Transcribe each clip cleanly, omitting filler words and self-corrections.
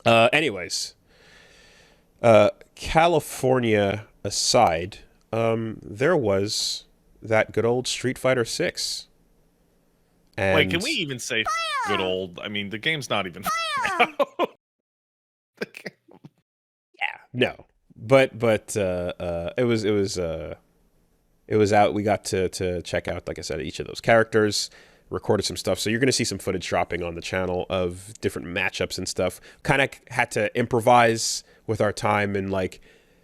Anyways, California aside, there was that good old Street Fighter 6. Wait, And can we even say good old? I mean, the game's not even yeah, no. But it was out. We got to check out, like I said, each of those characters, recorded some stuff. So you're going to see some footage dropping on the channel of different matchups and stuff. Kind of had to improvise with our time and like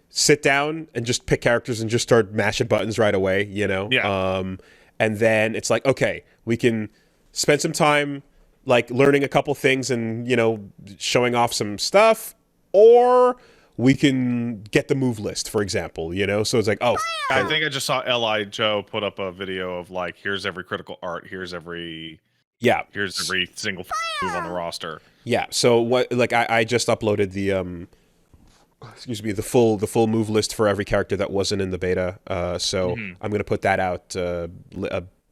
sit down and just pick characters and just start mashing buttons right away, you know? Yeah. And then it's like, okay, we can spend some time like learning a couple things and, you know, showing off some stuff, or we can get the move list, for example, you know? So it's like, oh, I think I just saw Li Joe put up a video of like, here's every critical art, here's every yeah. single move on the roster. Yeah. So what, like I just uploaded the excuse me, the full move list for every character that wasn't in the beta. So I'm going to put that out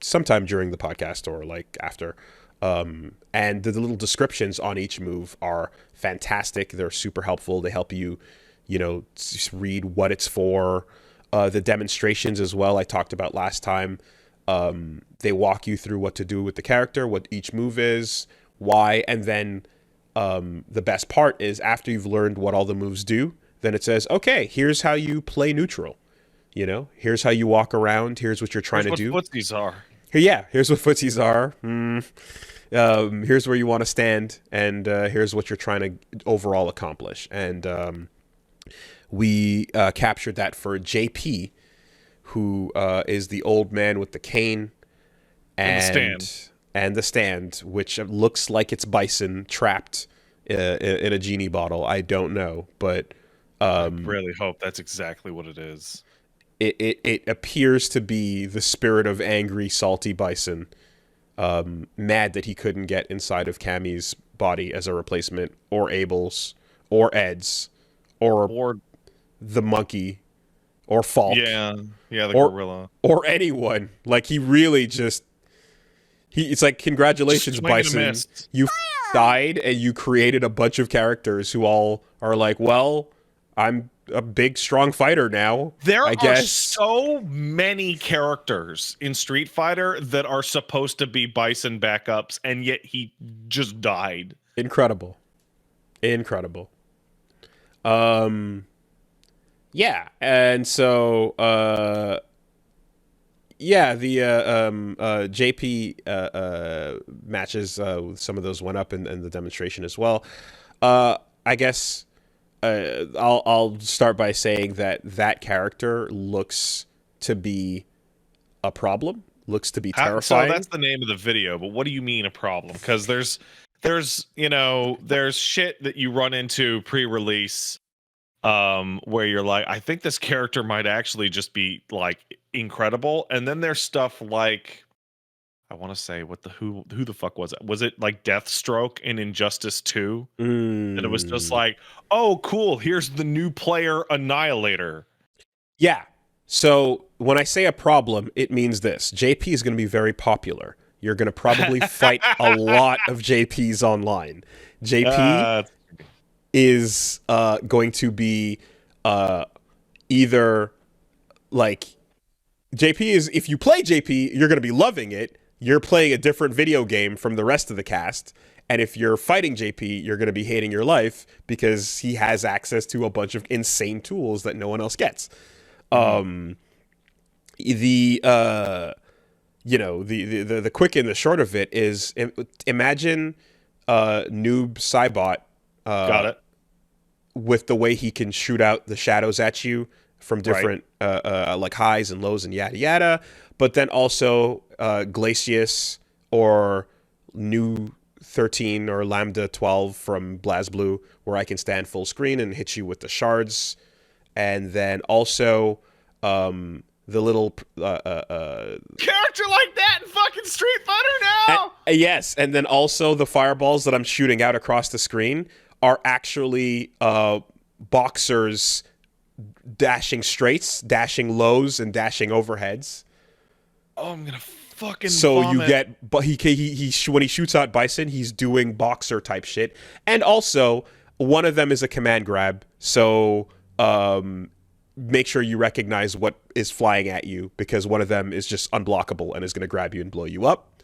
sometime during the podcast or like after. And the little descriptions on each move are fantastic. They're super helpful. They help you, you know, read what it's for. The demonstrations as well, I talked about last time. They walk you through what to do with the character, what each move is, why, and then the best part is after you've learned what all the moves do, then it says, okay, here's how you play neutral. You know, here's how you walk around. Here's what you're trying to do. What footsies are. Here's what footsies are. Here's where you want to stand, and here's what you're trying to overall accomplish. And we captured that for JP, who is the old man with the cane and the stand, which looks like it's Bison trapped in a genie bottle. I don't know, but I really hope that's exactly what it is. It appears to be the spirit of angry, salty Bison, mad that he couldn't get inside of Cammy's body as a replacement, or Abel's, or Ed's, or the monkey, or Falk. Yeah, the gorilla. Or anyone. Like, he really just... It's like, congratulations, Bison. You died, and you created a bunch of characters who all are like, well, I'm a big, strong fighter now. There I guess. Are so many characters in Street Fighter that are supposed to be Bison backups, and yet he just died. Incredible. Yeah, and so the JP matches, some of those went up in the demonstration as well. I guess I'll start by saying that character looks to be a problem, looks to be terrifying. So that's the name of the video, but what do you mean a problem? Because there's shit that you run into pre-release where you're like, I think this character might actually just be like incredible, and then there's stuff like, I want to say, who the fuck was it? Was it like Deathstroke in Injustice 2? And it was just like, oh, cool, here's the new player Annihilator. Yeah. So when I say a problem, it means this. JP is going to be very popular. You're going to probably fight a lot of JPs online. JP is going to be either like... JP is, if you play JP, you're going to be loving it. You're playing a different video game from the rest of the cast. And if you're fighting JP, you're going to be hating your life because he has access to a bunch of insane tools that no one else gets. The quick and the short of it is, imagine Noob Saibot. Got it. With the way he can shoot out the shadows at you from different like highs and lows and yada yada, but then also Glacius or New 13 or Lambda 12 from BlazBlue, where I can stand full screen and hit you with the shards, and then also the little character like that in fucking Street Fighter now. Yes, and then also the fireballs that I'm shooting out across the screen are actually boxers dashing straights, dashing lows, and dashing overheads. Oh, I'm gonna fucking vomit. You get, but he when he shoots out Bison, he's doing boxer type shit, and also One of them is a command grab, so make sure you recognize what is flying at you, because one of them is just unblockable and is going to grab you and blow you up.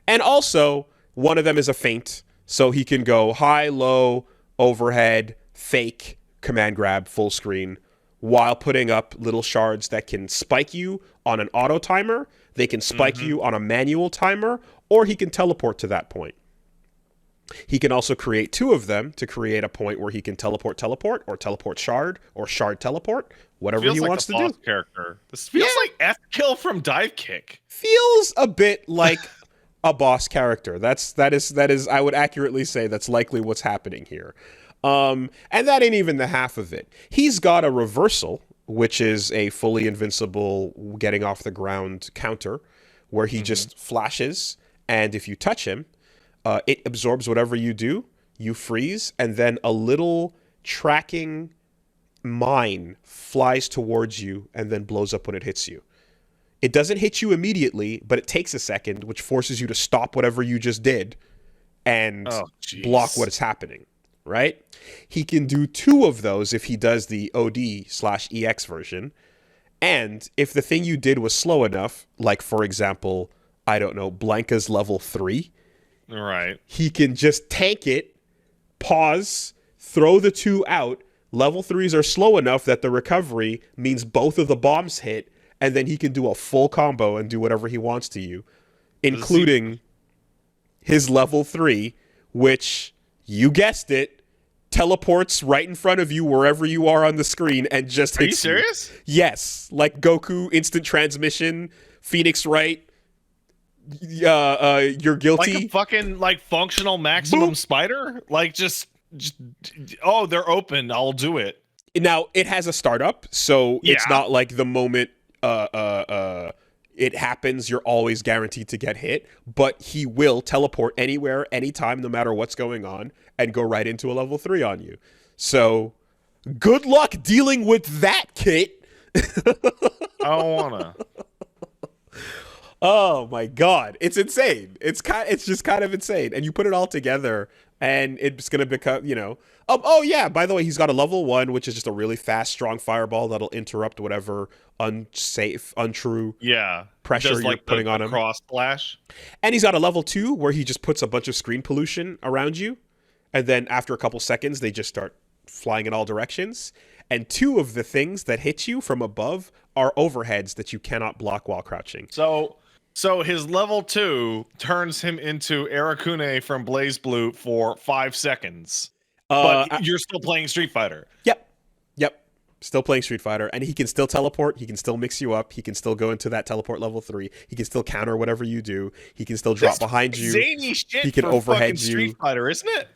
And also, one of them is a feint, so he can go high, low, overhead, fake, command grab, full screen, while putting up little shards that can spike you on an auto timer, they can spike you on a manual timer, or he can teleport to that point. He can also create two of them to create a point where he can teleport, or teleport shard, or shard teleport, whatever he wants to do. Character. This feels like F kill from Dive Kick. Feels a bit like a boss character. That is I would accurately say that's likely what's happening here. And that ain't even the half of it. He's got a reversal, which is a fully invincible getting off the ground counter, where he just flashes, and if you touch him, it absorbs whatever you do, you freeze, and then a little tracking mine flies towards you and then blows up when it hits you. It doesn't hit you immediately, but it takes a second, which forces you to stop whatever you just did and block what is happening, right? He can do two of those if he does the OD/EX version. And if the thing you did was slow enough, like, for example, I don't know, Blanca's level 3, right? He can just tank it, pause, throw the two out. Level 3s are slow enough that the recovery means both of the bombs hit, and then he can do a full combo and do whatever he wants to you, including his level 3, which, you guessed it, teleports right in front of you wherever you are on the screen and just hits you. Are you serious? Yes. Like Goku, instant transmission, Phoenix Wright, you're guilty. Like a fucking, like, functional maximum Boop. Spider? Like, just, oh, they're open, I'll do it. Now, it has a startup, so it's not like the moment it happens, you're always guaranteed to get hit, but he will teleport anywhere, anytime, no matter what's going on, and go right into a level 3 on you. So, good luck dealing with that, Kit. I don't wanna. Oh my god, it's insane. It's just kind of insane. And you put it all together, and it's gonna become, oh yeah, by the way, he's got a level 1, which is just a really fast, strong fireball that'll interrupt whatever unsafe, untrue pressure you're putting on him. Cross slash. And he's got a level 2 where he just puts a bunch of screen pollution around you, and then after a couple seconds, they just start flying in all directions. And two of the things that hit you from above are overheads that you cannot block while crouching. So his level 2 turns him into Arakune from Blaze Blue for 5 seconds. But you're still playing Street Fighter. Yep. Still playing Street Fighter. And he can still teleport. He can still mix you up. He can still go into that teleport level 3. He can still counter whatever you do. He can still drop behind you. Zany shit. He can overhead you. Street Fighter, isn't it?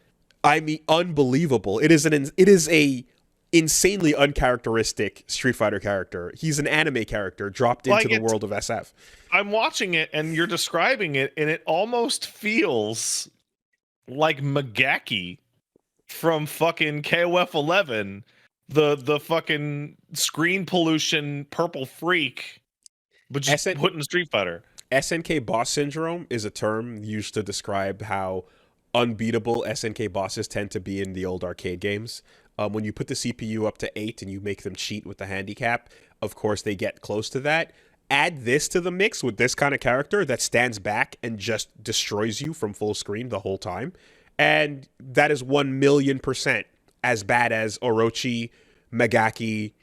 I mean, unbelievable. It is a insanely uncharacteristic Street Fighter character. He's an anime character dropped into the world of SF. I'm watching it and you're describing it, and it almost feels like Magaki from fucking KOF 11, the fucking screen pollution purple freak, but just put in Street Fighter. SNK boss syndrome is a term used to describe how unbeatable SNK bosses tend to be in the old arcade games. When you put the CPU up to 8 and you make them cheat with the handicap, of course they get close to that. Add this to the mix with this kind of character that stands back and just destroys you from full screen the whole time, and that is 1,000,000% as bad as Orochi, Magaki,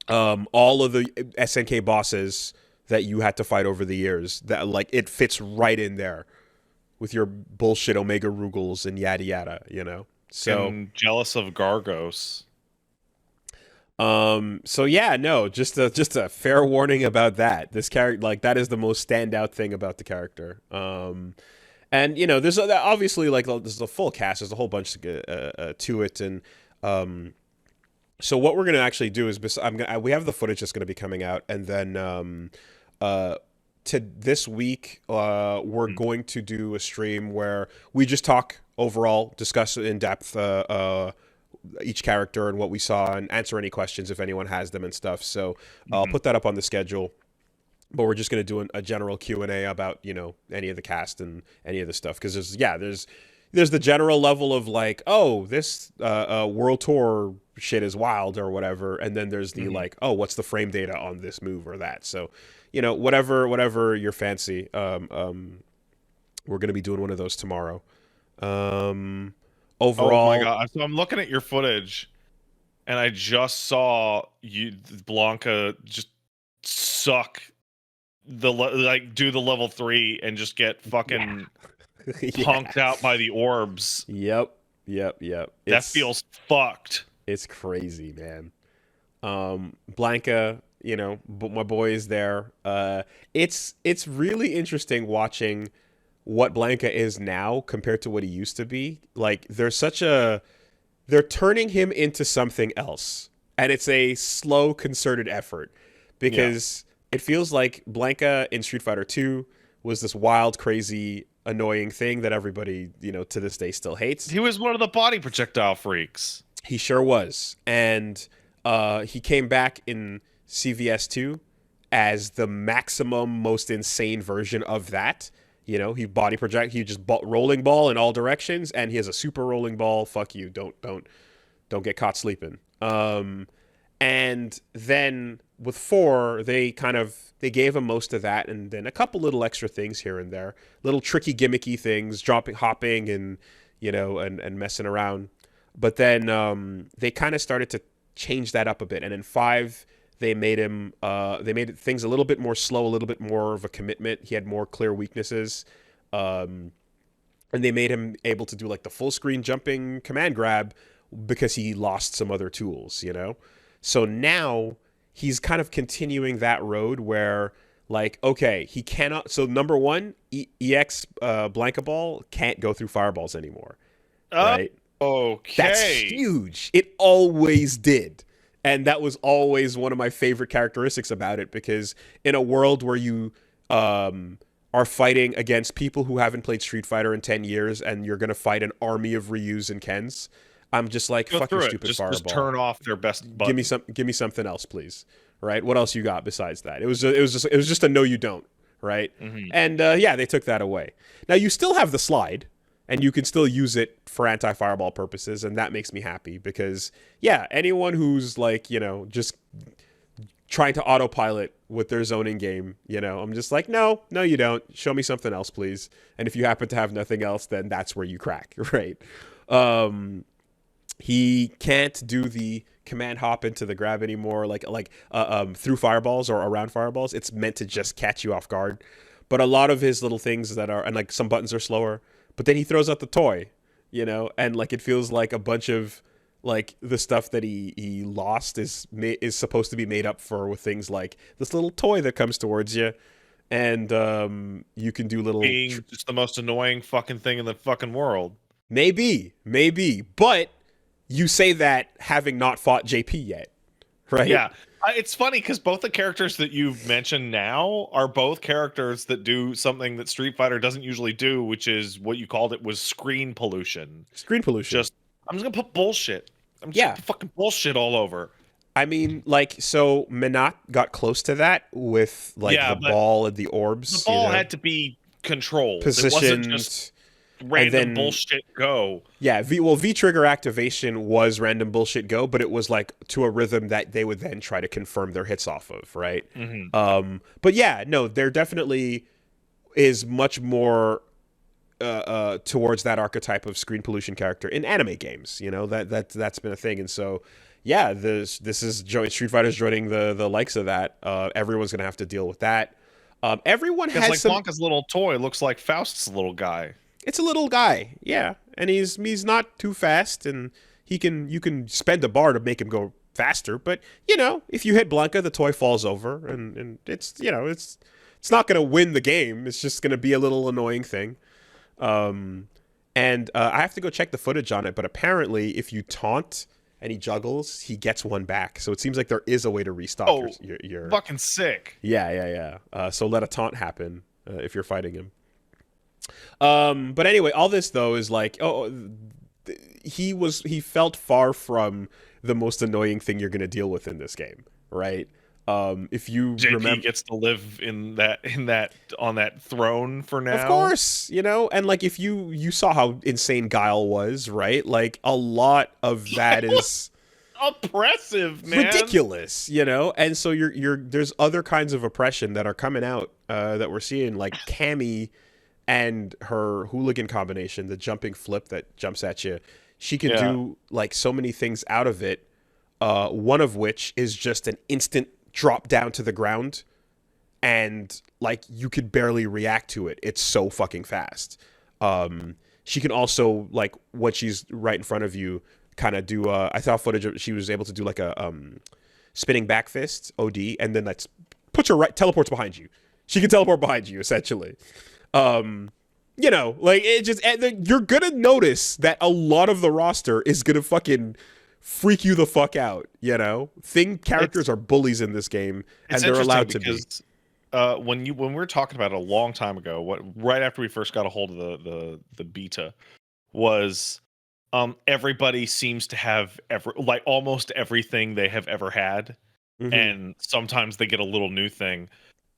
all of the SNK bosses that you had to fight over the years. That, like, it fits right in there with your bullshit Omega Rugals and yada yada, So I'm jealous of Gargos. So yeah, no, just a fair warning about that. This character, like, that is the most standout thing about the character. And there's obviously, like, there's a full cast. There's a whole bunch to it, and so what we're gonna actually do is we have the footage that's gonna be coming out, and then to this week we're going to do a stream where we just talk overall, discuss in depth each character and what we saw, and answer any questions if anyone has them and stuff. So I'll put that up on the schedule, but we're just going to do a general Q&A about any of the cast and any of the stuff, because there's there's the general level of like, oh, this world tour shit is wild or whatever, and then there's the Mhm. like, oh, what's the frame data on this move or that. So, whatever your fancy. We're gonna be doing one of those tomorrow. Um, Oh my overall, god! So I'm looking at your footage, and I just saw you Blanca just suck like do the level 3 and just get yeah, fucking punked out yeah, by the orbs. yep, yep. That feels fucked. It's crazy, man. Blanca, but my boy is there. It's really interesting watching what Blanca is now compared to what he used to be. Like they're turning him into something else, and it's a slow, concerted effort Yeah. because it feels like Blanca in Street Fighter 2 was this wild, crazy, annoying thing that everybody, to this day still hates. He was one of the body projectile freaks. He sure was. And he came back in CVS 2 as the maximum, most insane version of that. He body project, he just rolling ball in all directions, and he has a super rolling ball. Fuck you. Don't get caught sleeping. And then with 4, they gave him most of that, and then a couple little extra things here and there, little tricky gimmicky things, dropping, hopping, and and messing around. But then they kind of started to change that up a bit, and in 5 they made things a little bit more slow, a little bit more of a commitment. He had more clear weaknesses, and they made him able to do like the full screen jumping command grab because he lost some other tools. So now he's kind of continuing that road where, like, okay, he cannot. So number one, EX Blanca Ball can't go through fireballs anymore, Oh, right? That's okay. huge. It always did. And that was always one of my favorite characteristics about it, because in a world where you are fighting against people who haven't played Street Fighter in 10 years and you're going to fight an army of Ryus and Kens, I'm just like, Go fuck your through it. stupid Just fireball. turn off their best Give me button. something else, please. Right? What else you got besides that? It was just a no you don't, right? Hmm. And yeah, they took that away. Now you still have the slide, and you can still use it for anti-fireball purposes, and that makes me happy because yeah, anyone who's like, just trying to autopilot with their zoning game, I'm just like, no, you don't. Show me something else, please. And if you happen to have nothing else, then that's where you crack, right? Um, he can't do the command hop into the grab anymore, through fireballs or around fireballs. It's meant to just catch you off guard. But a lot of his little things that are, and like some buttons are slower. But then he throws out the toy, and like it feels like a bunch of like the stuff that he lost is supposed to be made up for with things like this little toy that comes towards you, and you can do little Being just the most annoying fucking thing in the fucking world. maybe, but you say that having not fought JP yet, right? Yeah. It's funny because both the characters that you've mentioned now are both characters that do something that Street Fighter doesn't usually do, which is what you called it was screen pollution. Screen pollution. Just, I'm just gonna put bullshit. I'm just gonna Yeah. put fucking bullshit all over. I mean, like, so Minot got close to that with like Yeah, the but ball and the the orbs, ball had to be controlled. It wasn't just positioned, and random then bullshit go. yeah, V trigger activation was random bullshit go, but it was like to a rhythm that they would then try to confirm their hits off of, right? Hmm. But yeah, no, there definitely is much more towards that archetype of screen pollution character in anime games. That's been a thing, and so yeah, this is Street Fighter's joining the likes of that. Everyone's gonna have to deal with that. Everyone Because has like some. Blanca's little toy looks like Faust's little guy. It's a little guy, yeah, and he's not too fast, and you can spend a bar to make him go faster. But if you hit Blanca, the toy falls over, and it's not gonna win the game. It's just gonna be a little annoying thing. And I have to go check the footage on it, but apparently, if you taunt and he juggles, he gets one back. So it seems like there is a way to restock Oh, your fucking sick. yeah. So let a taunt happen if you're fighting him. But anyway, all this though is like, he felt far from the most annoying thing you're gonna deal with in this game, right? If you JP remember, gets to live in that on that throne for of now. course, and like if you saw how insane Guile was, right? Like a lot of that is Oppressive, man. ridiculous, and so you're there's other kinds of oppression that are coming out that we're seeing, like Cammy and her hooligan combination, the jumping flip that jumps at you. She can Yeah. do like so many things out of it. One of which is just an instant drop down to the ground, and like you could barely react to it. It's so fucking fast. She can also, like, when she's right in front of you, kind of do. I saw footage of, she was able to do like a spinning back fist OD, and then that's puts her right, teleports behind you. She can teleport behind you essentially. Um, like it just, and you're gonna notice that a lot of the roster is gonna fucking freak you the fuck out. Thing characters It's are bullies in this game, it's and they're interesting allowed to be. because when we were talking about it a long time ago, what right after we first got a hold of the beta was everybody seems to have like almost everything they have ever had, Mm-hmm. and sometimes they get a little new thing.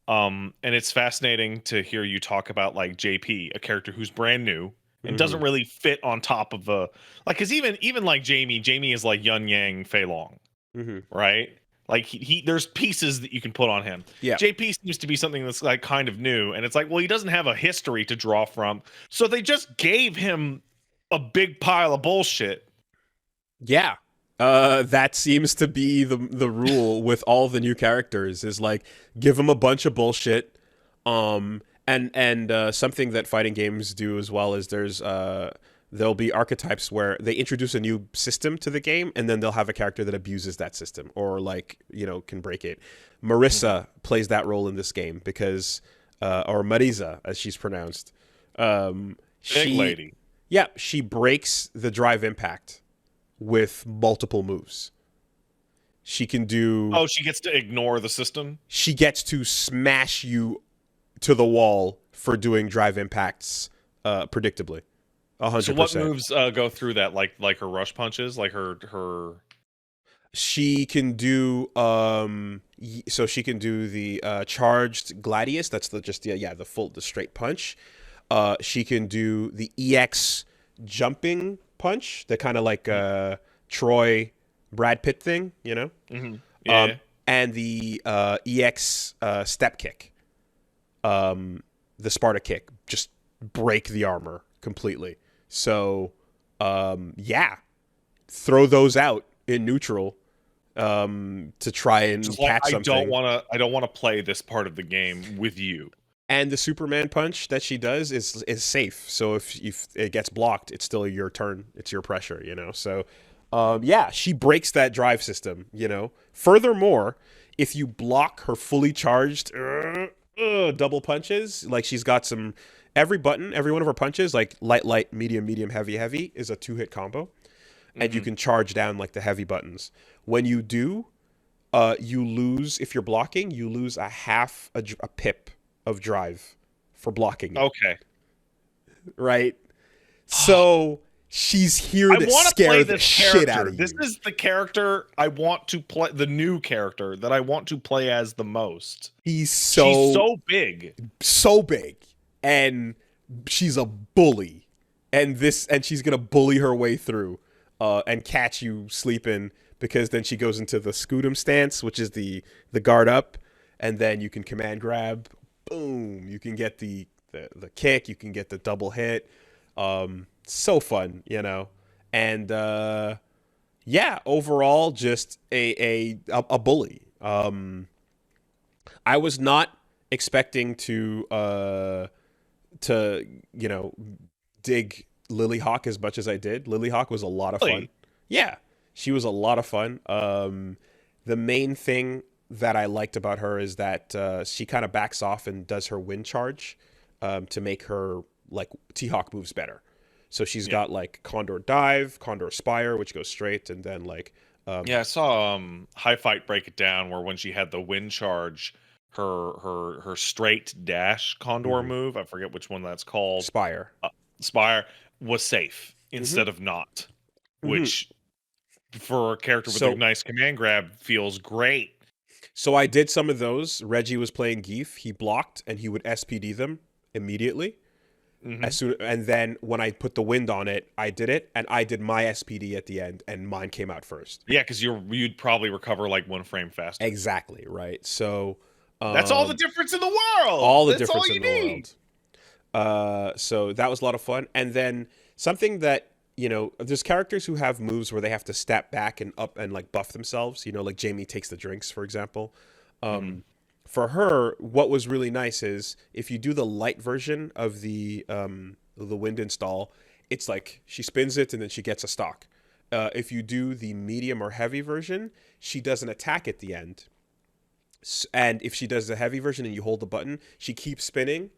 And it's fascinating to hear you talk about like JP, a character who's brand new and Mm-hmm. doesn't really fit on top of a like, because even like Jamie is like Yun Yang Fei Long, Mm-hmm. right? Like he there's pieces that you can put on him. Yeah. JP seems to be something that's like kind of new, and it's like, well, he doesn't have a history to draw from, so they just gave him a big pile of bullshit. Yeah. That seems to be the rule with all the new characters, is like give them a bunch of bullshit. And something that fighting games do as well is there'll be archetypes where they introduce a new system to the game, and then they'll have a character that abuses that system, or like, can break it. Marissa plays that role in this game because or Marisa as she's pronounced. Big She lady. Yeah, she breaks the drive impact with multiple moves. She can do. Oh, she gets to ignore the system. She gets to smash you to the wall for doing drive impacts predictably, So what 100%. moves go through that? Like her rush punches, like her. She can do so she can do the charged gladius. That's the straight punch. She can do the EX jumping punch, the kind of like Troy Brad Pitt thing, Mm-hmm. um, Yeah. and the EX step kick, the Sparta kick, just break the armor completely. So, yeah, throw those out in neutral to try and Just like catch something. I don't want to play this part of the game with you. And the Superman punch that she does is safe. So if it gets blocked, it's still your turn. It's your pressure, So, yeah, she breaks that drive system, Furthermore, if you block her fully charged double punches, like she's got every one of her punches, like light, medium, heavy, is a 2-hit combo. And you can charge down like the heavy buttons. When you do, you lose, if you're blocking, you lose a half a pip of drive for blocking it. Okay. Right? So she's here I to want to scare play the this shit out character. of you. This is the character I want to play, the new character that I want to play as the most. She's She's so big. so big, and she's a bully, and she's gonna bully her way through, and catch you sleeping, because then she goes into the Scootum stance, which is the guard up, and then you can command grab. Boom! You can get the kick. You can get the double hit. So fun, and yeah, overall, just a bully. I was not expecting to dig Lily Hawk as much as I did. Lily Hawk was a lot of fun. Really? Yeah, she was a lot of fun. The main thing that I liked about her is that she kind of backs off and does her wind charge to make her like T-Hawk moves better. So she's got like Condor Dive, Condor Spire, which goes straight, and then like Yeah, I saw High Fight break it down where when she had the wind charge, her straight dash Condor move, I forget which one that's called. Spire. Spire was safe instead of not, which for a character with a So nice command grab feels great. So I did some of those. Reggie was playing Geef. He blocked and he would SPD them immediately. As soon and then when I put the wind on it, I did it and I did my SPD at the end and mine came out first. Yeah, because you'd probably recover like 1 frame faster. Exactly, right? So That's all the difference in the world. all the That's difference all you in the need. world. So that was a lot of fun. And then something that, there's characters who have moves where they have to step back and up and like buff themselves, like Jamie takes the drinks, for example. For her, what was really nice is if you do the light version of the wind install, it's like she spins it and then she gets a stock. If you do the medium or heavy version, she does an attack at the end. And if she does the heavy version and you hold the button, she keeps spinning,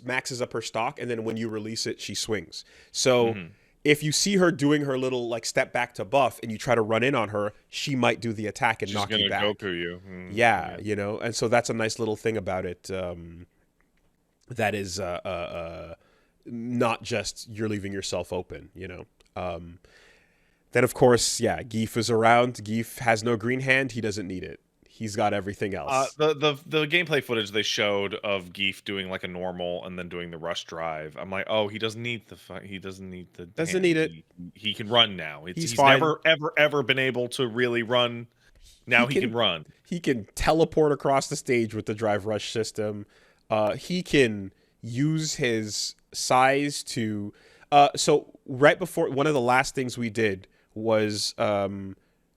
maxes up her stock, and then when you release it, she swings. So if you see her doing her little like step back to buff and you try to run in on her, she might do the attack and knock you back. She's gonna Goku you. Yeah, and so that's a nice little thing about it. That is not just you're leaving yourself open. Then of course, yeah, Geef is around. Geef has no green hand. He doesn't need it. He's got everything else. The gameplay footage they showed of Geef doing like a normal and then doing the rush drive. I'm like, oh, he doesn't need he doesn't need the doesn't need it. He can run now. He's fine. never ever been able to really run. Now he can run. He can teleport across the stage with the drive rush system. He can use his size to. So right before one of the last things we did was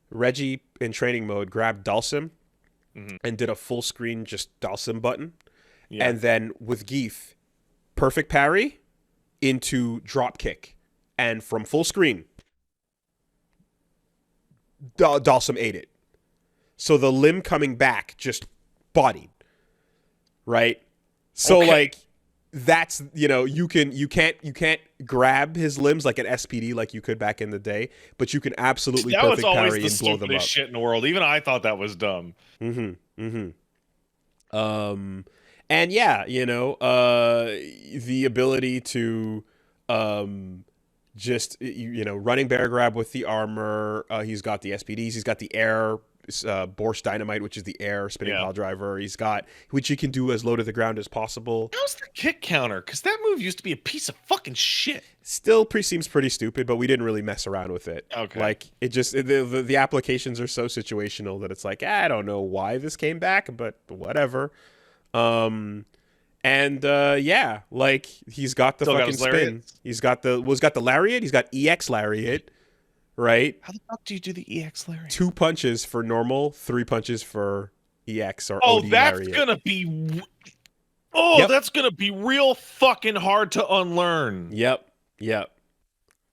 Reggie in training mode grabbed Dhalsim and did a full screen just Dhalsim button. Yeah. And then with Geef, perfect parry into drop kick. And from full screen, Dhalsim ate it. So the limb coming back just bodied. Right? So like that's you can't grab his limbs like an SPD like you could back in the day, but you can absolutely perfect parry and blow them up. Shit in the world. Even I thought that was dumb. And yeah, the ability to just running bear grab with the armor. He's got the SPDs. He's got the air. Borscht Dynamite, which is the air spinning pile driver. He's got, which he can do as low to the ground as possible. How's the kick counter? Because that move used to be a piece of fucking shit. Still seems pretty stupid, but we didn't really mess around with it. Okay. Like, it just, the applications are so situational that it's like, I don't know why this came back, but whatever. Yeah, like, he's got the fucking spin. He's got the lariat. He's got EX lariat. Right? How the fuck do you do the EX lariat? 2 punches for normal, 3 punches for EX or OD lariat. That's gonna be real fucking hard to unlearn. Yep.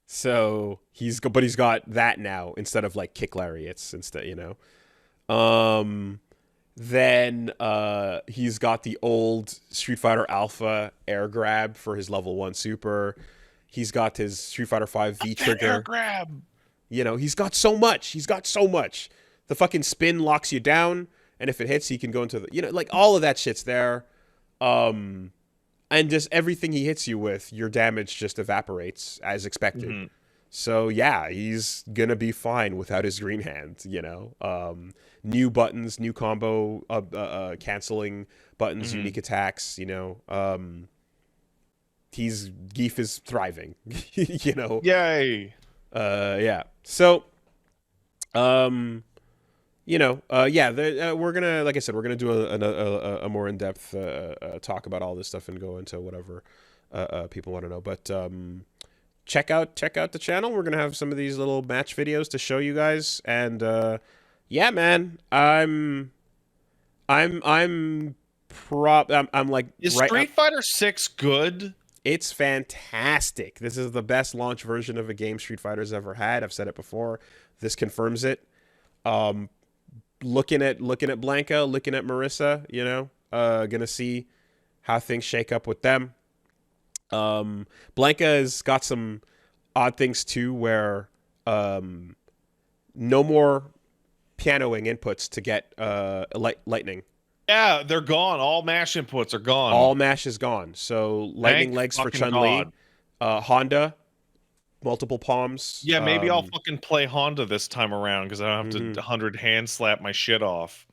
So he's got that now instead of like kick lariats instead, Then he's got the old Street Fighter Alpha air grab for his level 1 super. He's got his Street Fighter 5 V trigger. Air grab. He's got so much. The fucking spin locks you down, and if it hits, he can go into the, like all of that shit's there. And just everything he hits you with, your damage just evaporates as expected. So yeah, he's gonna be fine without his green hand. New buttons, new combo, canceling buttons, unique attacks. Geef is thriving. Yay. Yeah. So, we're gonna, like I said, we're gonna do a more in depth talk about all this stuff and go into whatever people want to know. But check out the channel. We're gonna have some of these little match videos to show you guys, and yeah, man, I'm like, is Street Fighter 6 good? It's fantastic. This is the best launch version of a game Street Fighter's ever had. I've said it before. This confirms it. Looking at Blanca, looking at Marissa, gonna see how things shake up with them. Blanca has got some odd things too, where no more pianoing inputs to get lightning. Yeah, they're gone. All mash inputs are gone. All mash is gone. So lightning legs for Chun-Li. Honda, multiple palms. Yeah, maybe I'll fucking play Honda this time around because I don't have to 100 hand slap my shit off.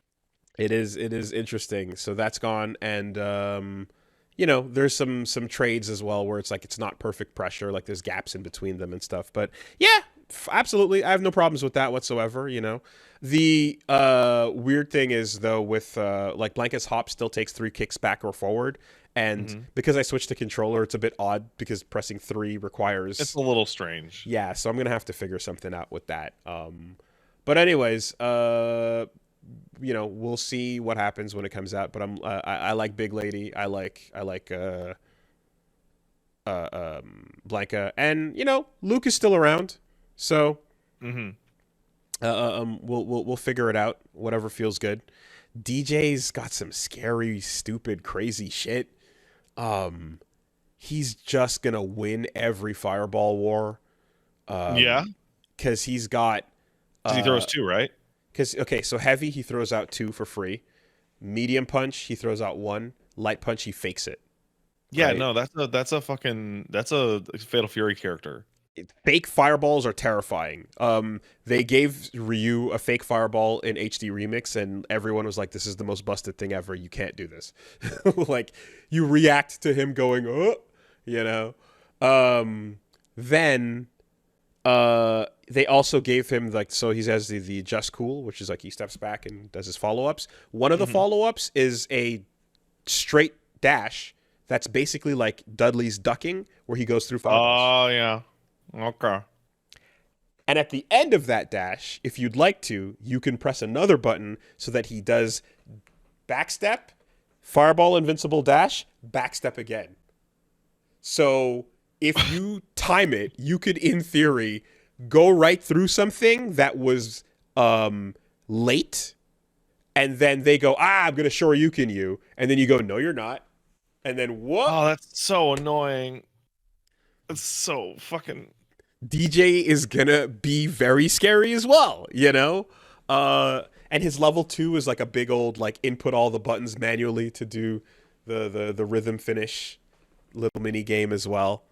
It is interesting. So that's gone, and you know, there's some trades as well where it's like it's not perfect pressure, like there's gaps in between them and stuff. But yeah, absolutely, I have no problems with that whatsoever. You know, the weird thing is though with like Blanket's hop still takes 3 kicks back or forward, and Hmm. because I switched to controller, it's a bit odd because pressing 3 It's requires, a little strange. yeah. So I'm gonna have to figure something out with that. But anyways, you know, we'll see what happens when it comes out. But I like Big Lady. Blanca, and you know, Luke is still around, so Hmm. we'll figure it out. Whatever feels good. DJ's got some scary, stupid, crazy shit. Um, he's just gonna win every fireball war. Yeah, Because he's got because he throws uh, two, right? because okay, so heavy he throws out 2 for free. Medium punch he throws out 1. Light punch he fakes it. Yeah, Right. no, that's a Fatal Fury character. Fake fireballs are terrifying. They gave Ryu a fake fireball in HD Remix, and everyone was like, "This is the most busted thing ever. You can't do this." Like, you react to him going, "Oh," you know. Then they also gave him like, so he has the just cool, which is like he steps back and does his follow ups. One of the Hmm. follow ups is a straight dash that's basically like Dudley's ducking, where he goes through fireballs. Oh yeah. Okay. And at the end of that dash, if you'd like to, you can press another button so that he does backstep, fireball, invincible dash, backstep again. So if you time it, you could, in theory, go right through something that was late, and then they go, I'm going to Shoryuken you. And then you go, no, you're not. And then whoop, Oh, that's so annoying. It's so fucking. DJ is gonna be very scary as well, you know? And his level 2 is like a big old like input all the buttons manually to do the rhythm finish little mini game as well.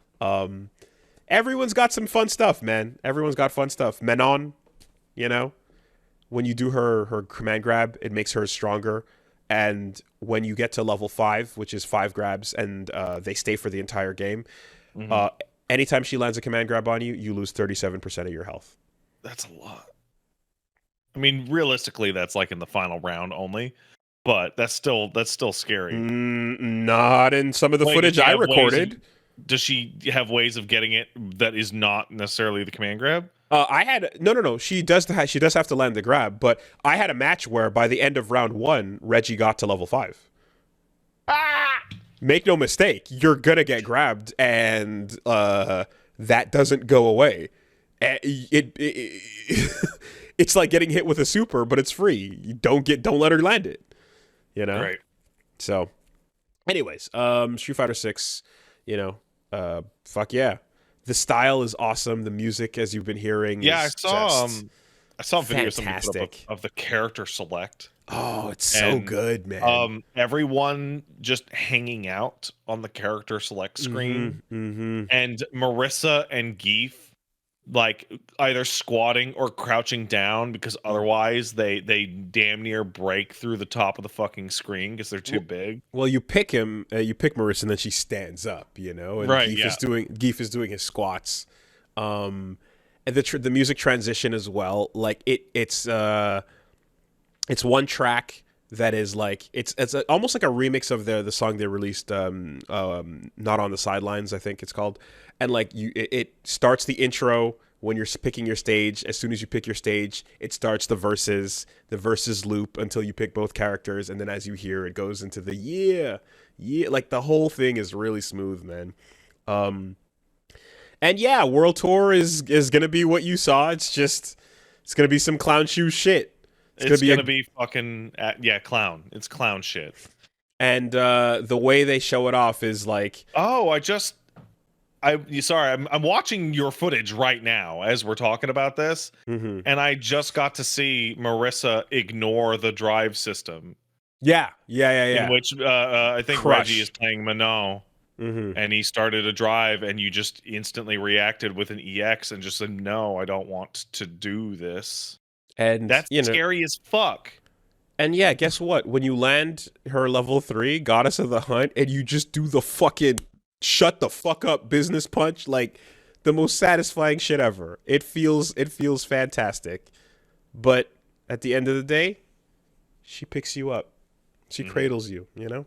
Everyone's got some fun stuff, man. Everyone's got fun stuff. Menon, you know, when you do her command grab, it makes her stronger. And when you get to level 5, which is 5 grabs, and they stay for the entire game, Mhm. uh, anytime she lands a command grab on you, you lose 37% of your health. That's a lot. I mean, realistically, that's like in the final round only, but that's still scary. Not in some of the Wait, does footage she I have ways of recorded. does she have ways of getting it that is not necessarily the command grab? I had no. She does have to land the grab, but I had a match where by the end of round 1, Reggie got to level 5. Ah! Make no mistake, you're gonna get grabbed, and that doesn't go away. It's like getting hit with a super, but it's free. You don't let her land it. You know. Great. So, anyways, Street Fighter 6. You know, fuck yeah. The style is awesome. The music, as you've been hearing, Yeah, is just I saw a video somebody put up fantastic. of the character select, Oh, it's so and good, man. everyone just hanging out on the character select Mm-hmm. screen, Mm-hmm. and Marissa and Geef like either squatting or crouching down because otherwise they damn near break through the top of the fucking screen because they're too big. Well, you pick him, you pick Marissa, and then she stands up, you know, and Right, yeah. Geef is doing his squats, and the music transition as well. Like it's one track that is like almost like a remix of the song they released, not on the sidelines, I think it's called, and like it starts the intro when you're picking your stage. As soon as you pick your stage, it starts the verses loop until you pick both characters, and then as you hear, it goes into the yeah, like the whole thing is really smooth, man. Um, and yeah, World Tour is gonna be what you saw. It's gonna be some clown shoe shit. It's gonna It's be gonna a be fucking yeah, clown. It's clown shit. and the way they show it off is like, Oh, sorry, I'm watching your footage right now as we're talking about this, mhm. and I just got to see Marissa ignore the drive system in Yeah, which I think Reggie is crush. playing Minot, Hmm. and he started a drive, and you just instantly reacted with an EX and just said, "No, I don't want to do this." And That's scary as fuck. And yeah, guess what? When you land her level 3, Goddess of the Hunt, and you just do the fucking shut the fuck up business punch, like the most satisfying shit ever. It feels fantastic. But at the end of the day, she picks you up. She cradles you, you know?